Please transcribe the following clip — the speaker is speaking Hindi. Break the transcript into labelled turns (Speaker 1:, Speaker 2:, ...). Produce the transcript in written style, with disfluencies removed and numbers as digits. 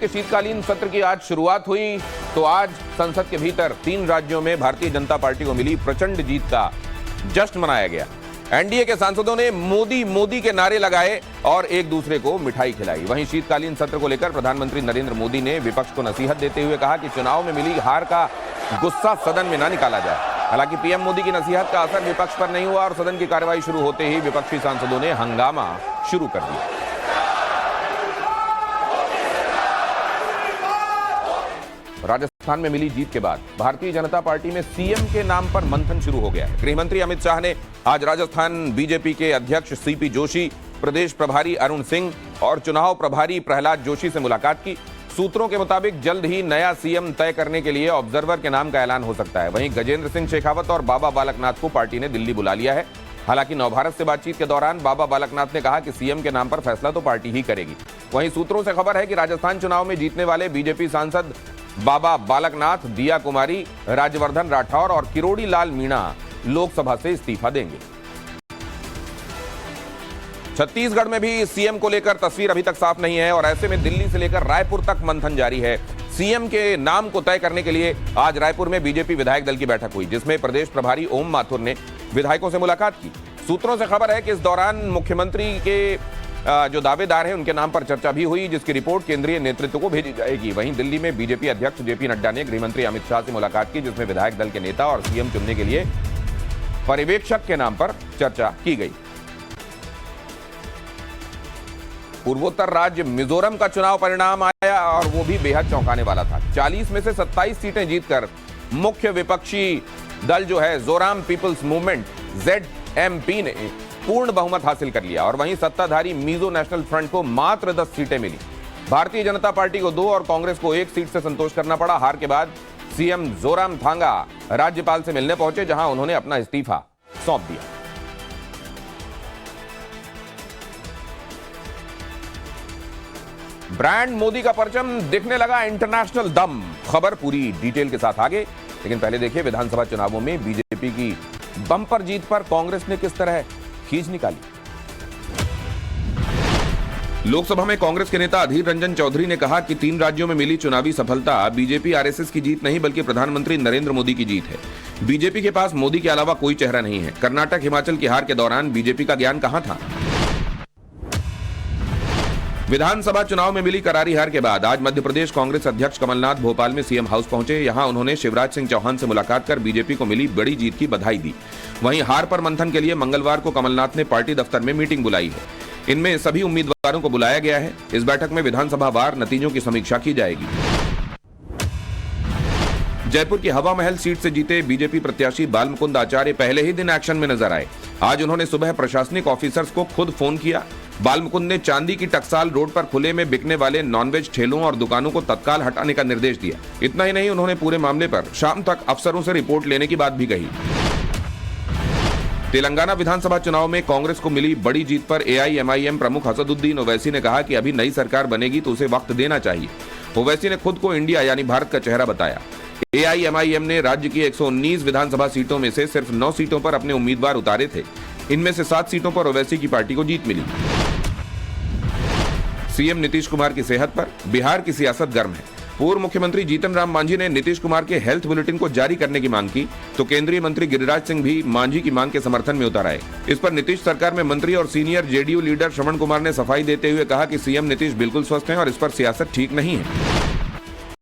Speaker 1: के शीतकालीन सत्र की आज शुरुआत हुई तो आज संसद के भीतर 3 राज्यों में भारतीय जनता पार्टी को मिली प्रचंड जीत का जश्न मनाया गया। एनडीए के सांसदों ने मोदी मोदी के नारे लगाए और एक दूसरे को मिठाई खिलाई। वहीं शीतकालीन सत्र को लेकर प्रधानमंत्री नरेंद्र मोदी ने विपक्ष को नसीहत देते हुए कहा कि चुनाव में मिली हार का गुस्सा सदन में न निकाला जाए। हालांकि पीएम मोदी की नसीहत का असर विपक्ष पर नहीं हुआ और सदन की कार्यवाही शुरू होते ही विपक्षी सांसदों ने हंगामा शुरू कर दिया। राजस्थान में मिली जीत के बाद भारतीय जनता पार्टी में सीएम के नाम पर मंथन शुरू हो गया है। गृहमंत्री अमित शाह ने आज राजस्थान बीजेपी के अध्यक्ष सीपी जोशी, प्रदेश प्रभारी अरुण सिंह और चुनाव प्रभारी प्रहलाद जोशी से मुलाकात की। सूत्रों के मुताबिक जल्द ही नया सीएम तय करने के लिए ऑब्जर्वर के नाम का ऐलान हो सकता है। वहीं गजेंद्र सिंह शेखावत और बाबा बालकनाथ को पार्टी ने दिल्ली बुला लिया है। हालांकि नवभारत से बातचीत के दौरान बाबा बालकनाथ ने कहा कि सीएम के नाम पर फैसला तो पार्टी ही करेगी। वहीं सूत्रों से खबर है कि राजस्थान चुनाव में जीतने वाले बीजेपी सांसद बाबा बालकनाथ, दिया कुमारी, राज्यवर्धन राठौर और किरोड़ी लाल मीणा लोकसभा से इस्तीफा देंगे। छत्तीसगढ़ में भी सीएम को लेकर तस्वीर अभी तक साफ नहीं है और ऐसे में दिल्ली से लेकर रायपुर तक मंथन जारी है। सीएम के नाम को तय करने के लिए आज रायपुर में बीजेपी विधायक दल की बैठक हुई, जिसमें प्रदेश प्रभारी ओम माथुर ने विधायकों से मुलाकात की। सूत्रों से खबर है कि इस दौरान मुख्यमंत्री के जो दावेदार हैं उनके नाम पर चर्चा भी हुई, जिसकी रिपोर्ट केंद्रीय नेतृत्व को भेजी जाएगी। वहीं दिल्ली में बीजेपी अध्यक्ष जेपी नड्डा ने गृहमंत्री अमित शाह से मुलाकात की, जिसमें विधायक दल के नेता और सीएम चुनने के लिए पर्यवेक्षक के नाम पर चर्चा की गई। पूर्वोत्तर राज्य मिजोरम का चुनाव परिणाम आया और वो भी बेहद चौंकाने वाला था। 40 में से 27 सीटें जीतकर मुख्य विपक्षी दल जो है जोराम पीपल्स मूवमेंट ZMP ने पूर्ण बहुमत हासिल कर लिया और वहीं सत्ताधारी मिजो नेशनल फ्रंट को मात्र 10 सीटें मिली। भारतीय जनता पार्टी को 2 और कांग्रेस को 1 सीट से संतोष करना पड़ा। हार के बाद सीएम जोरामथांगा राज्यपाल से मिलने पहुंचे, जहां उन्होंने अपना इस्तीफा सौंप दिया। ब्रांड मोदी का परचम दिखने लगा इंटरनेशनल दम। खबर पूरी डिटेल के साथ आगे, लेकिन पहले देखिए विधानसभा चुनावों में बीजेपी की बम्पर जीत पर कांग्रेस ने किस तरह खींच निकाली। लोकसभा में कांग्रेस के नेता अधीर रंजन चौधरी ने कहा कि 3 राज्यों में मिली चुनावी सफलता बीजेपी आरएसएस की जीत नहीं बल्कि प्रधानमंत्री नरेंद्र मोदी की जीत है। बीजेपी के पास मोदी के अलावा कोई चेहरा नहीं है। कर्नाटक, हिमाचल की हार के दौरान बीजेपी का ज्ञान कहां था। विधानसभा चुनाव में मिली करारी हार के बाद आज मध्य प्रदेश कांग्रेस अध्यक्ष कमलनाथ भोपाल में सीएम हाउस पहुंचे। यहां उन्होंने शिवराज सिंह चौहान से मुलाकात कर बीजेपी को मिली बड़ी जीत की बधाई दी। वहीं हार पर मंथन के लिए मंगलवार को कमलनाथ ने पार्टी दफ्तर में मीटिंग बुलाई है। इनमें सभी उम्मीदवारों को बुलाया गया है। इस बैठक में विधानसभा वार नतीजों की समीक्षा की जाएगी। जयपुर की हवा महल सीट से जीते बीजेपी प्रत्याशी बालमुकुंद आचार्य पहले ही दिन एक्शन में नजर आए। आज उन्होंने सुबह प्रशासनिक ऑफिसर्स को खुद फोन किया। बालमुकुंद ने चांदी की टकसाल रोड पर खुले में बिकने वाले नॉनवेज ठेलों और दुकानों को तत्काल हटाने का निर्देश दिया। इतना ही नहीं, उन्होंने पूरे मामले पर शाम तक अफसरों से रिपोर्ट लेने की बात भी कही। तेलंगाना विधानसभा चुनाव में कांग्रेस को मिली बड़ी जीत पर AIMIM प्रमुख असदुद्दीन ओवैसी ने कहा कि अभी नई सरकार बनेगी तो उसे वक्त देना चाहिए। ओवैसी ने खुद को इंडिया यानी भारत का चेहरा बताया। AIMIM ने राज्य की 119 विधानसभा सीटों में से सिर्फ 9 सीटों पर अपने उम्मीदवार उतारे थे। इनमें से 7 सीटों पर ओवैसी की पार्टी को जीत मिली। सीएम नीतीश कुमार की सेहत पर बिहार की सियासत गर्म है। पूर्व मुख्यमंत्री जीतन राम मांझी ने नीतीश कुमार के हेल्थ बुलेटिन को जारी करने की मांग की, तो केंद्रीय मंत्री गिरिराज सिंह भी मांझी की मांग के समर्थन में उतर आए। इस पर नीतीश सरकार में मंत्री और senior JDU leader Shravan Kumar ने सफाई देते हुए कहा कि सीएम नीतीश बिल्कुल स्वस्थ हैं और इस पर सियासत ठीक नहीं है।